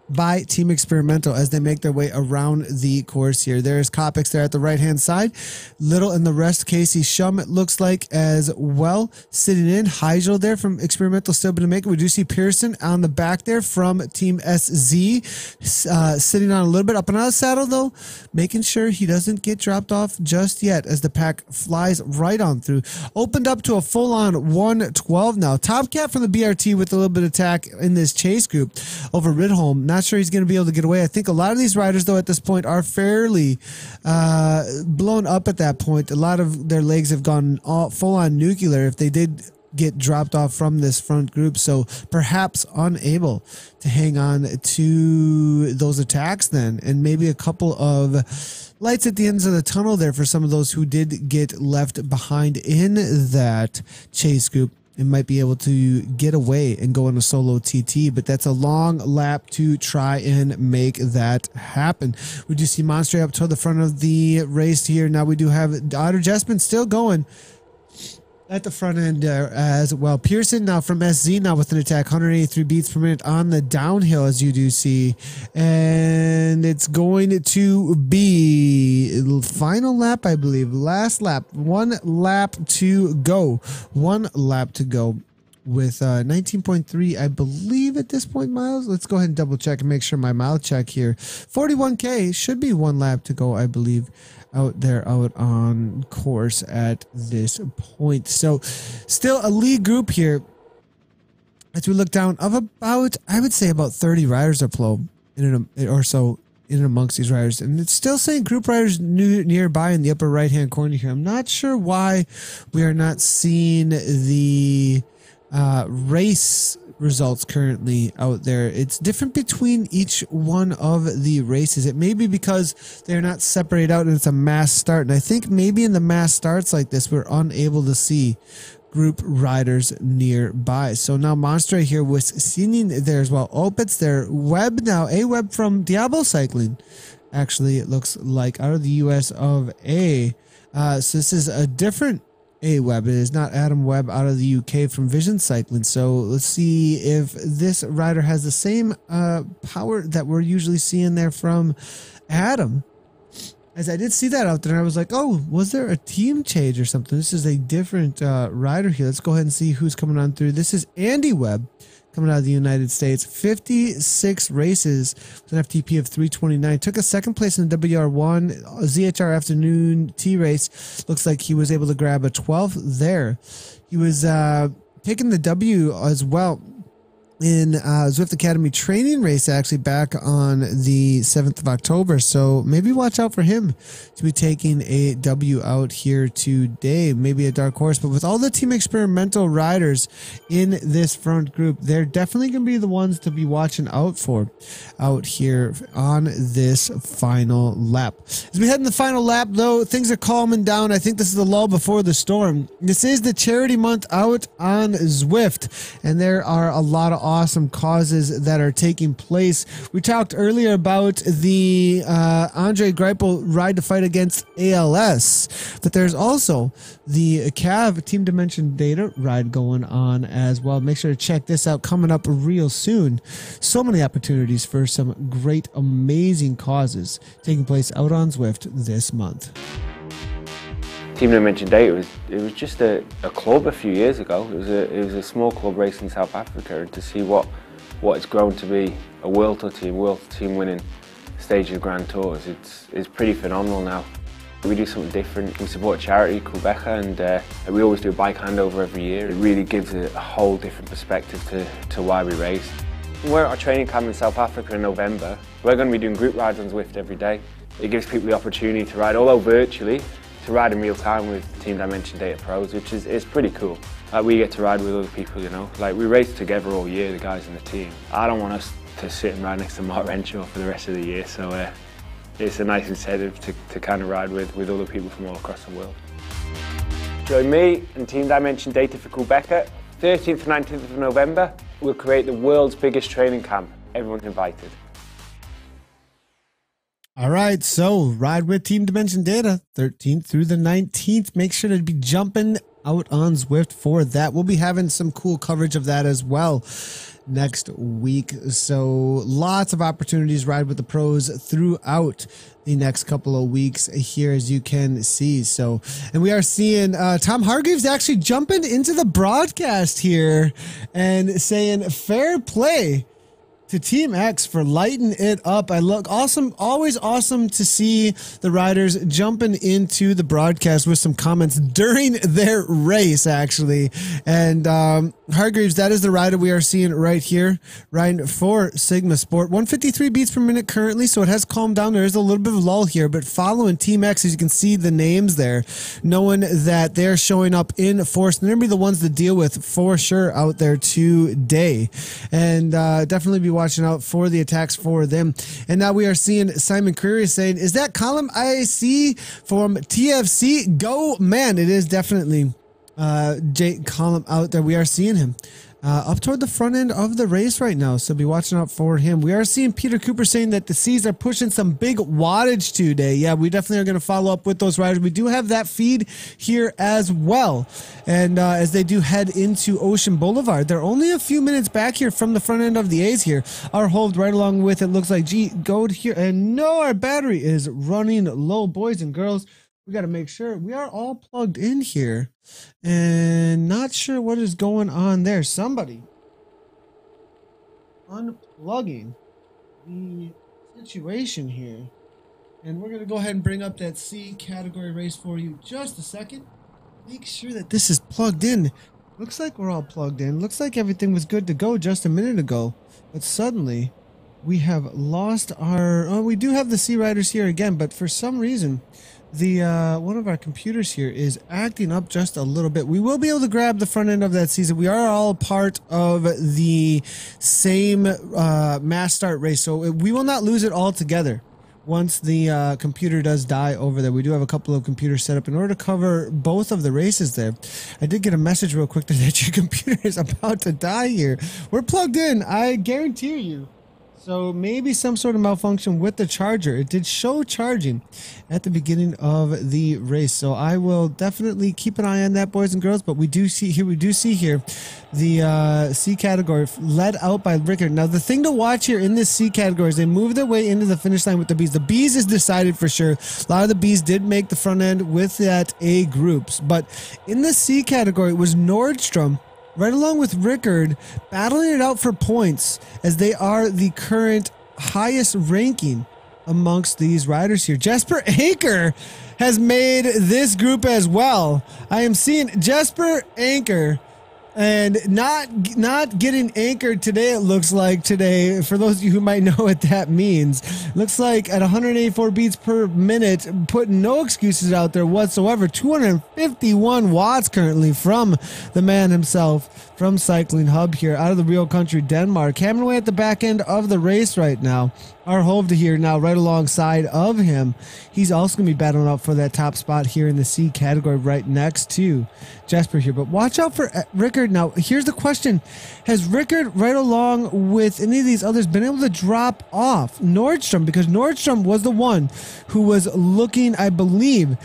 by Team Experimental as they make their way around the course here. There's Kopix there at the right-hand side. Little and the rest, Casey Shum, it looks like, as well, sitting in. Heigel there from Experimental still able to make it. We do see Pearson on the back there from Team SZ, sitting on a little bit up and out of the saddle, though, making sure he doesn't get dropped off just yet as the pack flies right on through. Opened up to a full-on 112 now. Top Cat from the BRT with a little bit of attack in this chase group over Ridholm. Not sure he's going to be able to get away. I think a lot of these riders, though, at this point are fairly blown up at that point. A lot of their legs have gone full-on nuclear if they did get dropped off from this front group, so perhaps unable to hang on to those attacks then, and maybe a couple of lights at the ends of the tunnel there for some of those who did get left behind in that chase group, and might be able to get away and go on a solo TT, but that's a long lap to try and make that happen. We do see Monstre up to the front of the race here. Now we do have Otter Jespen still going at the front end as well. Pearson now from SZ now with an attack, 183 beats per minute on the downhill, as you do see. And it's going to be final lap, I believe. Last lap. 1 lap to go. 1 lap to go with 19.3, I believe, at this point, miles. Let's go ahead and double check and make sure my mile check here. 41K should be 1 lap to go, I believe, out on course at this point. So still a lead group here. As we look down of about, I would say about 30 riders or so in amongst these riders, and it's still saying group riders nearby in the upper right hand corner here. I'm not sure why we are not seeing the race results currently out there. It's different between each one of the races. It may be because they're not separated out and it's a mass start, and I think maybe in the mass starts like this we're unable to see group riders nearby. So now Monster here was seen there as well. Opitz there. Webb now. A Webb from Diablo Cycling. Actually, it looks like out of the US of A. So this is a different A Webb. It is not Adam Webb out of the UK from Vision Cycling. So let's see if this rider has the same power that we're usually seeing there from Adam. As I did see that out there, and I was like, oh, was there a team change or something? This is a different rider here. Let's go ahead and see who's coming on through. This is Andy Webb coming out of the United States. 56 races with an FTP of 329. Took a second place in the WR1 ZHR afternoon T race. Looks like he was able to grab a 12th there. He was taking the W as well in Zwift Academy training race, actually back on the 7th of October. So maybe watch out for him to be taking a W out here today. Maybe a dark horse, but with all the team experimental riders in this front group, they're definitely going to be the ones to be watching out for out here on this final lap. As we head in the final lap, though, things are calming down. I think this is the lull before the storm. This is the charity month out on Zwift, and there are a lot of awesome causes that are taking place. We talked earlier about the Andre Greipel Ride to Fight Against ALS, but there's also the CAV Team Dimension Data ride going on as well. Make sure to check this out, coming up real soon. So many opportunities for some great, amazing causes taking place out on Zwift this month. Team Dimension Data it was just a club a few years ago. It was a small club race in South Africa, and to see what it's grown to be, a World Tour team winning stage of Grand Tours, it's pretty phenomenal now. We do something different. We support a charity called Becca, and we always do a bike handover every year. It really gives a whole different perspective to why we race. We're at our training camp in South Africa in November. We're going to be doing group rides on Zwift every day. It gives people the opportunity to ride, although virtually, to ride in real time with Team Dimension Data Pros, which is pretty cool. We get to ride with other people, you know. Like, we race together all year, the guys in the team. I don't want us to sit and ride next to Mark Renshaw for the rest of the year, so it's a nice incentive to kind of ride with other people from all across the world. Join me and Team Dimension Data for Quebec. 13th and 19th of November, we'll create the world's biggest training camp. Everyone's invited. All right, so ride with Team Dimension Data, 13th through the 19th. Make sure to be jumping out on Zwift for that. We'll be having some cool coverage of that as well next week. So lots of opportunities to ride with the pros throughout the next couple of weeks here, as you can see. So, and we are seeing Tom Hargreaves actually jumping into the broadcast here and saying fair play to Team X for lighting it up. I look awesome. Always awesome to see the riders jumping into the broadcast with some comments during their race, actually. And Hargreaves, that is the rider we are seeing right here, riding for Sigma Sport. 153 beats per minute currently, so it has calmed down. There is a little bit of lull here, but following Team X, as you can see the names there, knowing that they're showing up in force. They're going to be the ones to deal with for sure out there today. And definitely be watching out for the attacks for them. And now we are seeing Simon Creary saying, is that column IAC from TFC? Go, man. It is definitely Jake Column out there. We are seeing him up toward the front end of the race right now, so be watching out for him. We are seeing Peter Cooper saying that the C's are pushing some big wattage today. Yeah, we definitely are going to follow up with those riders. We do have that feed here as well, and as they do head into Ocean Boulevard, they're only a few minutes back here from the front end of the A's here. Our hold right along with it looks like G Gold here, and no, our battery is running low, boys and girls. We got to make sure we are all plugged in here, and not sure what is going on there. Somebody unplugging the situation here. And we're going to go ahead and bring up that C category race for you just a second. Make sure that this is plugged in. Looks like we're all plugged in. Looks like everything was good to go just a minute ago. But suddenly, we have lost our... Oh, we do have the C riders here again, but for some reason, the one of our computers here is acting up just a little bit. We will be able to grab the front end of that season. We are all part of the same mass start race, so we will not lose it all together. Once the computer does die over there, we do have a couple of computers set up in order to cover both of the races there. I did get a message real quick that your computer is about to die here. We're plugged in, I guarantee you. So maybe some sort of malfunction with the charger. It did show charging at the beginning of the race. So I will definitely keep an eye on that, boys and girls. But we do see here the C category led out by Rickard. Now the thing to watch here in this C category is they move their way into the finish line with the Bs. The Bs is decided for sure. A lot of the Bs did make the front end with that A groups. But in the C category, it was Nordstrom right along with Rickard, battling it out for points as they are the current highest ranking amongst these riders here. Jesper Anker has made this group as well. I am seeing Jesper Anker and not getting anchored today, it looks like today. For those of you who might know what that means, looks like at 184 beats per minute, putting no excuses out there whatsoever. 251 watts currently from the man himself, from Cycling Hub here out of the real country Denmark, hammering away at the back end of the race right now. Our Hovde here now right alongside of him. He's also going to be battling out for that top spot here in the C category right next to Jesper here. But watch out for Rickard. Now, here's the question. Has Rickard, right along with any of these others, been able to drop off Nordstrom? Because Nordstrom was the one who was looking, I believe,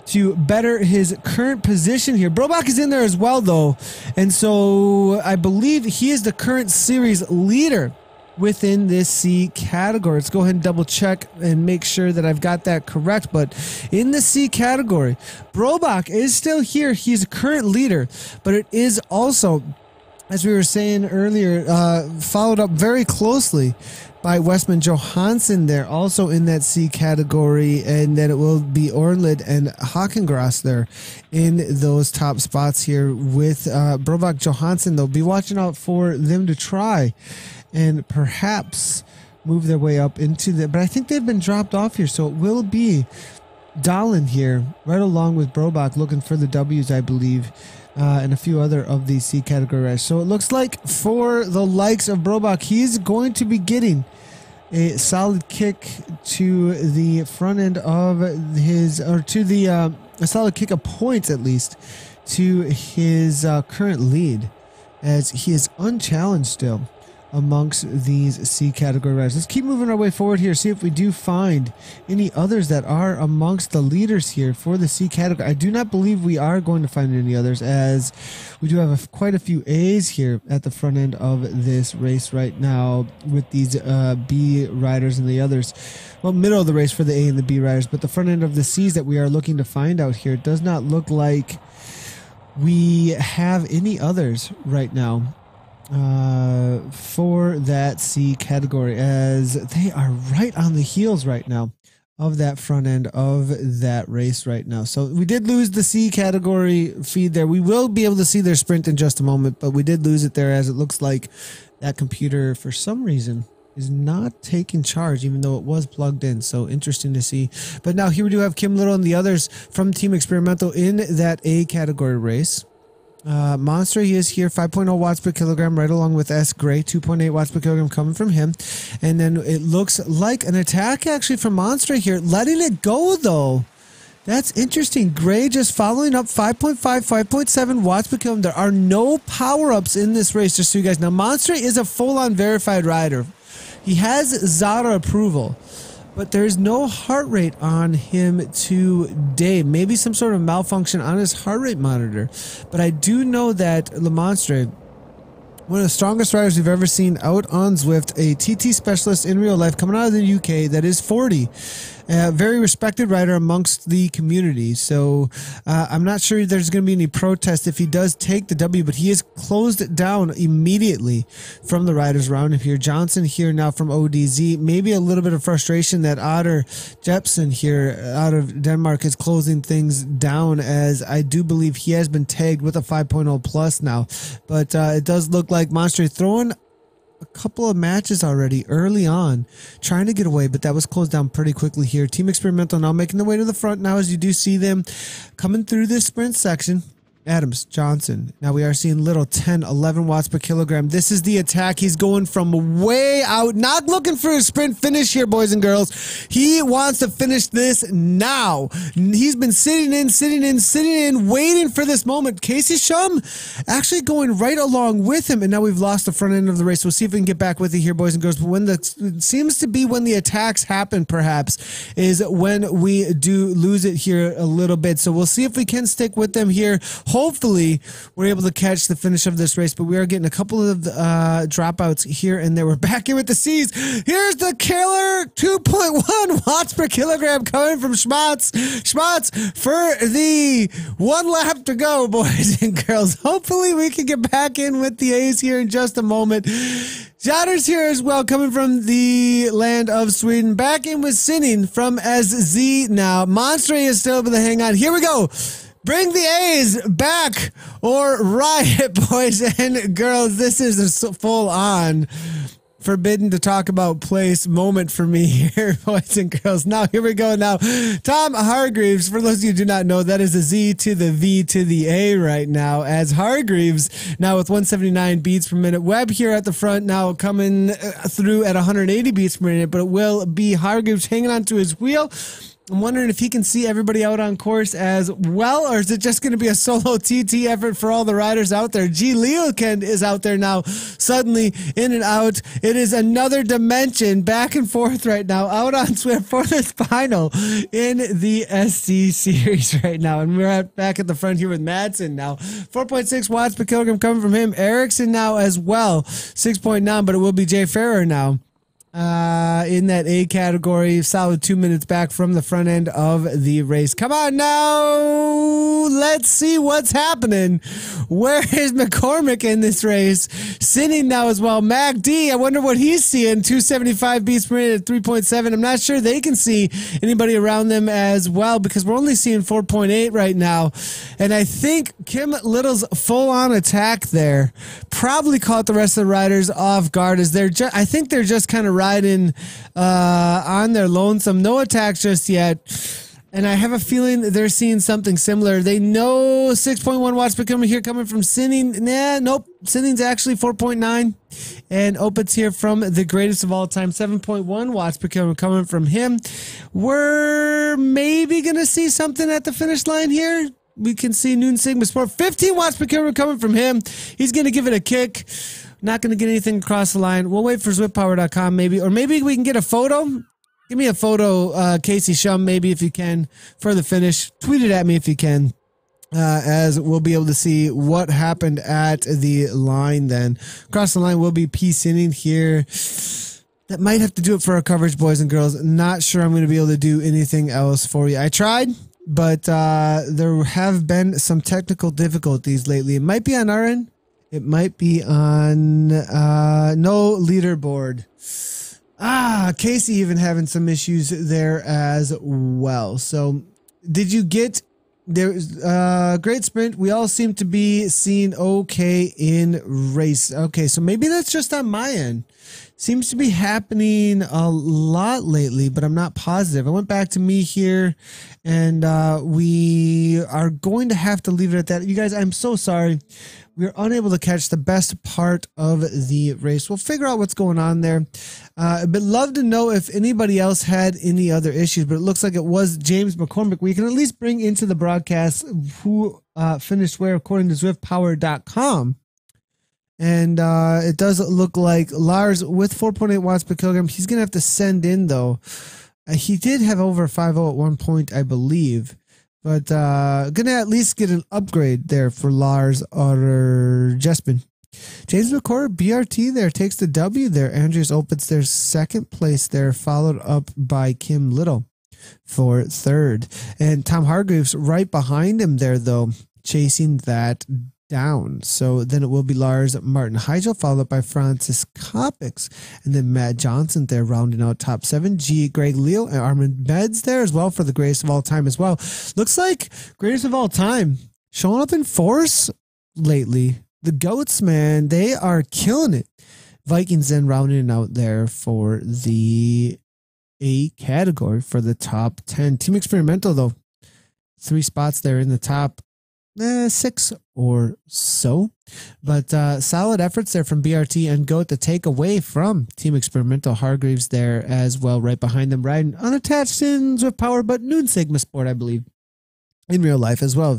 to better his current position here. Brobach is in there as well, though. And so I believe he is the current series leader within this C category. Let's go ahead and double check and make sure that I've got that correct. But in the C category, Brobach is still here. He's a current leader, but it is also, as we were saying earlier, followed up very closely by Westman Johansson there, also in that C category, and then it will be Ornlid and Hakengras there in those top spots here with Brobach Johansson. They'll be watching out for them to try and perhaps move their way up into the, but I think they've been dropped off here, so it will be Dahlin here, right along with Brobach, looking for the W's, I believe, and a few other of these C category riders. So it looks like for the likes of Brobach, he's going to be getting a solid kick to the front end of his, or to the, a solid kick of points at least, to his current lead, as he is unchallenged still amongst these C category riders. Let's keep moving our way forward here, see if we do find any others that are amongst the leaders here for the C category. I do not believe we are going to find any others, as we do have quite a few A's here at the front end of this race right now with these B riders and the others. Well, middle of the race for the A and the B riders, but the front end of the C's that we are looking to find out here does not look like we have any others right now for that C category, as they are right on the heels right now of that front end of that race right now. So we did lose the C category feed there. We will be able to see their sprint in just a moment, but we did lose it there, as it looks like that computer for some reason is not taking charge, even though it was plugged in. So interesting to see. But now here we do have Kim Little and the others from Team Experimental in that A category race. Monster, he is here, 5.0 watts per kilogram, right along with S. Gray, 2.8 watts per kilogram coming from him. And then it looks like an attack actually from Monster here, letting it go though. That's interesting. Gray just following up 5.5, 5.7 watts per kilogram. There are no power-ups in this race, just so you guys know. Monster is a full-on verified rider. He has Zara approval, but there's no heart rate on him today. Maybe some sort of malfunction on his heart rate monitor. But I do know that Le Monstre, one of the strongest riders we've ever seen out on Zwift, a TT specialist in real life, coming out of the UK, that is 40. very respected rider amongst the community. So I'm not sure there's going to be any protest if he does take the W, but he is closed down immediately from the riders around him here. Johnson here now from ODZ. Maybe a little bit of frustration that Otter Jepsen here out of Denmark is closing things down, as I do believe he has been tagged with a 5.0 plus now. But it does look like Monster throwing a couple of matches already early on, trying to get away, but that was closed down pretty quickly here. Team Experimental now making their way to the front now, as you do see them coming through this sprint section. Adams, Johnson. Now we are seeing Little 10, 11 watts per kilogram. This is the attack. He's going from way out, not looking for a sprint finish here, boys and girls. He wants to finish this now. He's been sitting in, waiting for this moment. Casey Shum actually going right along with him, and now we've lost the front end of the race. We'll see if we can get back with it here, boys and girls. But when it seems to be when the attacks happen, perhaps, is when we do lose it here a little bit. So we'll see if we can stick with them here. Hopefully, we're able to catch the finish of this race, but we are getting a couple of dropouts here and there. We're back here with the C's. Here's the killer 2.1 watts per kilogram coming from Schmatz. Schmatz for the 1 lap to go, boys and girls. Hopefully, we can get back in with the A's here in just a moment. Jotters here as well, coming from the land of Sweden. Back in with Sinning from SZ now. Monster is still able to hang on. Here we go. Bring the A's back or riot, boys and girls. This is a full-on forbidden to talk about place moment for me here, boys and girls. Now, here we go now. Tom Hargreaves, for those of you who do not know, that is a Z to the V to the A right now, as Hargreaves now with 179 beats per minute. Webb here at the front now coming through at 180 beats per minute, but it will be Hargreaves hanging onto his wheel. I'm wondering if he can see everybody out on course as well, or is it just going to be a solo TT effort for all the riders out there? G. Leokind is out there now, suddenly in and out. It is another dimension back and forth right now, out on Zwift for this final in the SC series right now. And we're back at the front here with Madsen now. 4.6 watts per kilogram coming from him. Ericsson now as well, 6.9, but it will be Jay Ferrer now. In that A category, solid 2 minutes back from the front end of the race. Come on now, let's see what's happening. Where is McCormick in this race? Sinning now as well. Mac D, I wonder what he's seeing. 275 beats per minute at 3.7. I'm not sure they can see anybody around them as well, because we're only seeing 4.8 right now. And I think Kim Little's full-on attack there probably caught the rest of the riders off guard, as I think they're just kind of riding on their lonesome. No attacks just yet. And I have a feeling they're seeing something similar. They know 6.1 watts per kilogram here coming from Sinning. Nah, nope. Sinning's actually 4.9. And Opitz here from the greatest of all time, 7.1 watts per kilogram coming from him. We're maybe going to see something at the finish line here. We can see Noon Sigma Sport, 15 watts per kilogram coming from him. He's going to give it a kick. Not going to get anything across the line. We'll wait for zwiftpower.com maybe, or maybe we can get a photo. Give me a photo, Casey Shum, maybe if you can, for the finish. Tweet it at me if you can, as we'll be able to see what happened at the line then. Across the line will be P. Sinning here. That might have to do it for our coverage, boys and girls. Not sure I'm going to be able to do anything else for you. I tried, but there have been some technical difficulties lately. It might be on our end. It might be on no leaderboard. Casey even having some issues there as well. So did you get there's great sprint? We all seem to be seeing okay in race. Okay, so maybe that's just on my end. Seems to be happening a lot lately, but I'm not positive. I went back to me here, and we are going to have to leave it at that. You guys, I'm so sorry. We were unable to catch the best part of the race. We'll figure out what's going on there. But love to know if anybody else had any other issues, but it looks like it was James McCormick. We can at least bring into the broadcast who finished where according to ZwiftPower.com. And it does look like Lars with 4.8 watts per kilogram. He's going to have to send in, though. He did have over 5.0 at one point, I believe. But going to at least get an upgrade there for Lars or Jespin. James McCord, BRT there, takes the W there. Andreas Opitz there, second place there, followed up by Kim Little. for third. And Tom Hargreaves right behind him there, though, chasing that down. So then it will be Lars Martin Heigel, followed up by Francis Kopix, and then Matt Johnson there rounding out top 7. Greg Leo and Armin Meds there as well for the greatest of all time as well. Looks like greatest of all time showing up in force lately. The Goats, man, they are killing it. Vikings then rounding out there for the A category for the top 10. Team Experimental, though, 3 spots there in the top 6 or so, but solid efforts there from BRT and Goat to take away from Team Experimental. Hargreaves there as well, right behind them, riding unattached in Zwift Power, but Noon Sigma Sport, I believe, in real life as well.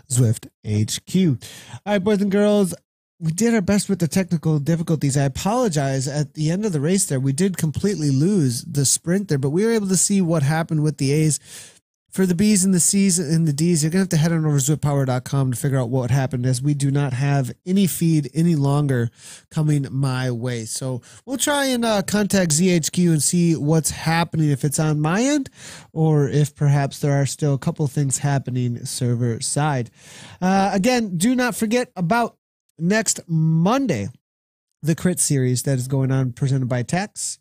Zwift HQ. All right, boys and girls, we did our best with the technical difficulties. I apologize. At the end of the race there, we did completely lose the sprint there, but we were able to see what happened with the A's. For the B's and the C's and the D's, you're going to have to head on over to zwiftpower.com to figure out what happened, as we do not have any feed any longer coming my way. So we'll try and contact ZHQ and see what's happening, if it's on my end or if perhaps there are still a couple things happening server side. Again, do not forget about next Monday, the Crit Series that is going on, presented by Tax.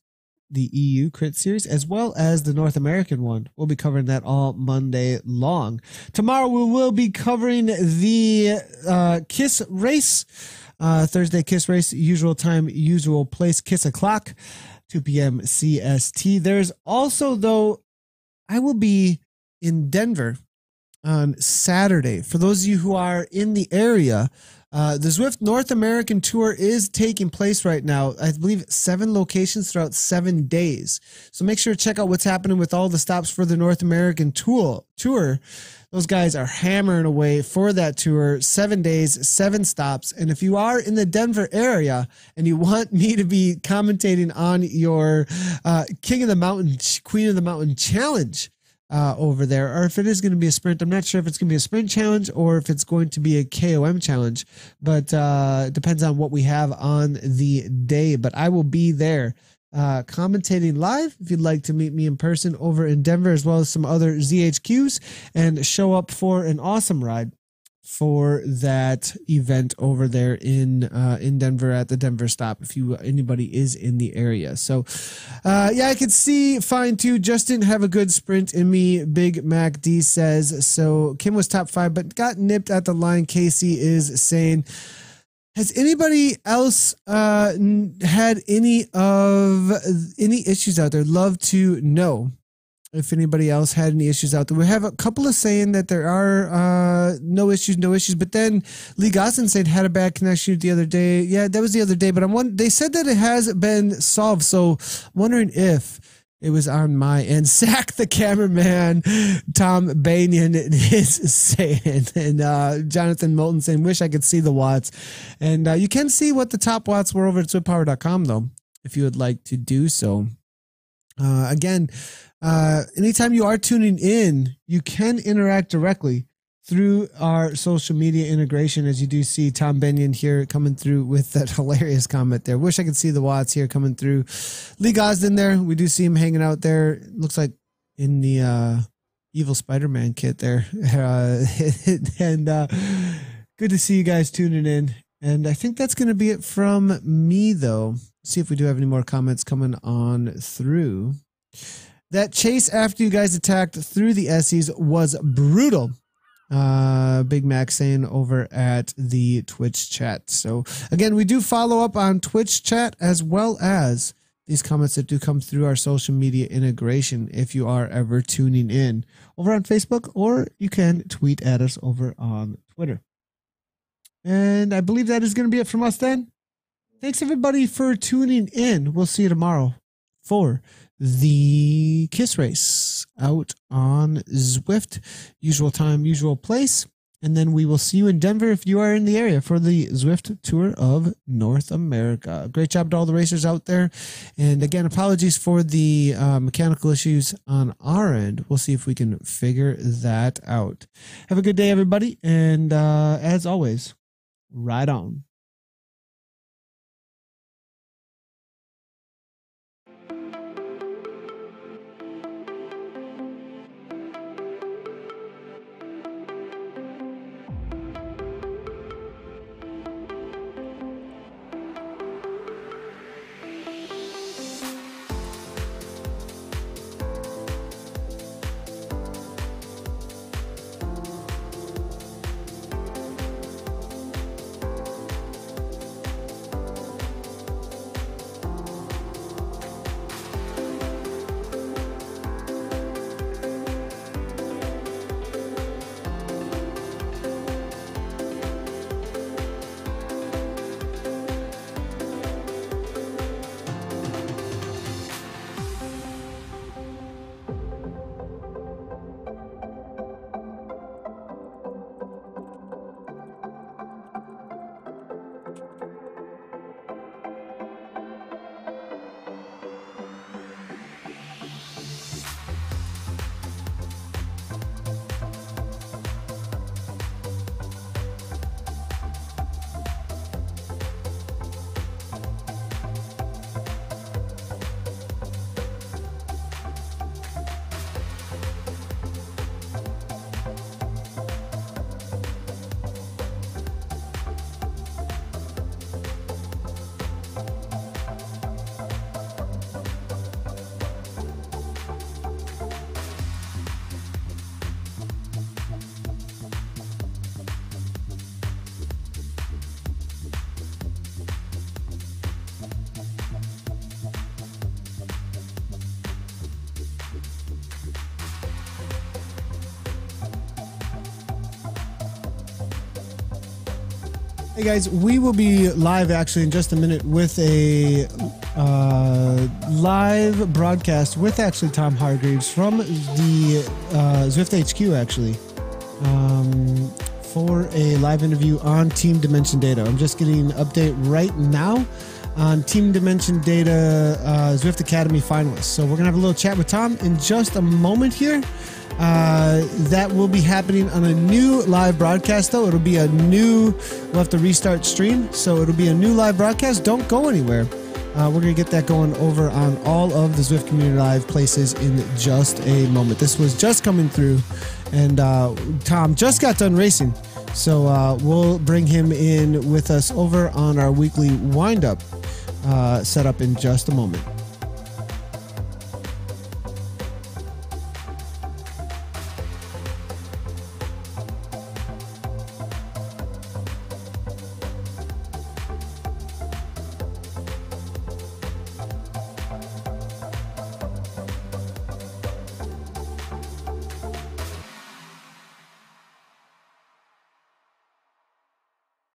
The EU Crit Series, as well as the North American one. We'll be covering that all Monday long. Tomorrow we will be covering the KISS race, Thursday KISS race, usual time, usual place, KISS o'clock, 2 p.m. CST. There's also, though, I will be in Denver on Saturday. For those of you who are in the area, the Zwift North American Tour is taking place right now. I believe 7 locations throughout 7 days. So make sure to check out what's happening with all the stops for the North American Tour. Those guys are hammering away for that tour. 7 days, 7 stops. And if you are in the Denver area and you want me to be commentating on your King of the Mountain, Queen of the Mountain challenge, over there, or if it is going to be a sprint. I'm not sure if it's going to be a sprint challenge or if it's going to be a KOM challenge, but it depends on what we have on the day. But I will be there commentating live if you'd like to meet me in person over in Denver, as well as some other ZHQs, and show up for an awesome ride for that event over there in Denver at the Denver stop, if anybody is in the area. So yeah, I could see fine too. Justin, have a good sprint in me, Big Mac D says. So Kim was top 5 but got nipped at the line. Casey is saying, has anybody else had any issues out there? Love to know if anybody else had any issues out there. We have a couple of saying that there are no issues, but then Lee Gosson said had a bad connection the other day. Yeah, that was the other day, but they said that it has been solved, so I'm wondering if it was on my end. Sack the cameraman, Tom Banyan is saying, and Jonathan Moulton saying, wish I could see the watts. And you can see what the top watts were over at zwiftpower.com, though, if you would like to do so. Again, anytime you are tuning in, you can interact directly through our social media integration, as you do see Tom Benyon here coming through with that hilarious comment there. Wish I could see the watts here coming through. Lee Gosden there. We do see him hanging out there. Looks like in the evil Spider-Man kit there. And good to see you guys tuning in. And I think that's going to be it from me, though. See if we do have any more comments coming on through. That chase after you guys attacked through the Essies was brutal. Big Mac saying over at the Twitch chat. So again, we do follow up on Twitch chat as well as these comments that do come through our social media integration if you are ever tuning in over on Facebook, or you can tweet at us over on Twitter. And I believe that is going to be it from us then. Thanks everybody for tuning in. We'll see you tomorrow for the KISS race out on Zwift. Usual time, usual place. And then we will see you in Denver if you are in the area for the Zwift Tour of North America. Great job to all the racers out there. And again, apologies for the mechanical issues on our end. We'll see if we can figure that out. Have a good day, everybody. And as always, ride on. Hey guys, we will be live actually in just a minute with a live broadcast with actually Tom Hargreaves from the Zwift HQ actually for a live interview on Team Dimension Data. I'm just getting an update right now on Team Dimension Data Zwift Academy finalists. So we're gonna have a little chat with Tom in just a moment here. That will be happening on a new live broadcast though. It'll be we'll have to restart stream, so it'll be a new live broadcast. Don't go anywhere. We're going to get that going over on all of the Zwift Community Live places in just a moment. This was just coming through, and Tom just got done racing, so we'll bring him in with us over on our weekly wind-up setup in just a moment.